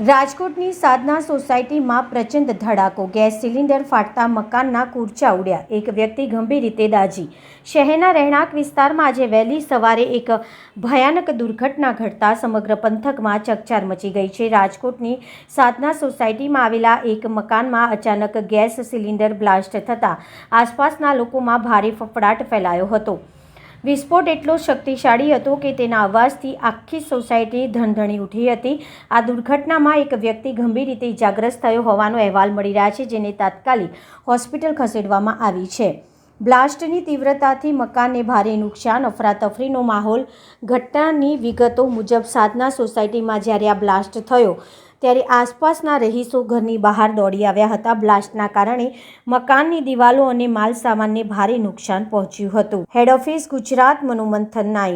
રાજકોટની સાધના સોસાયટીમાં પ્રચંડ ધડાકો, ગેસ સિલિન્ડર ફાટતા મકાનના કૂરચા ઉડ્યા, એક વ્યક્તિ ગંભીર રીતે દાઝી। શહેરના રહેણાંક વિસ્તારમાં આજે વહેલી સવારે એક ભયાનક દુર્ઘટના ઘટતા સમગ્ર પંથકમાં ચકચાર મચી ગઈ છે। રાજકોટની સાધના સોસાયટીમાં આવેલા એક મકાનમાં અચાનક ગેસ સિલિન્ડર બ્લાસ્ટ થતાં આસપાસના લોકોમાં ભારે ફફડાટ ફેલાયો હતો। વિસ્ફોટ એટલો શક્તિશાળી હતો કે તેના અવાજથી આખી સોસાયટી ધણધણી ઉઠી હતી। આ દુર્ઘટનામાં એક વ્યક્તિ ગંભીર રીતે ઇજાગ્રસ્ત થયો હોવાનો અહેવાલ મળી રહ્યા છે, જેને તાત્કાલિક હોસ્પિટલ ખસેડવામાં આવી છે। બ્લાસ્ટની તીવ્રતાથી મકાનને ભારે નુકસાન, અફરાતફરીનો માહોલ। ઘટનાની વિગતો મુજબ સાધના સોસાયટીમાં જ્યારે આ બ્લાસ્ટ થયો ત્યારે આસપાસના રહીશો ઘરની બહાર દોડી આવ્યા હતા। બ્લાસ્ટના કારણે મકાનની દિવાલો અને માલ સામાનને ભારે નુકસાન પહોંચ્યું હતું। હેડ ઓફિસ ગુજરાત, મનોમંથન 9।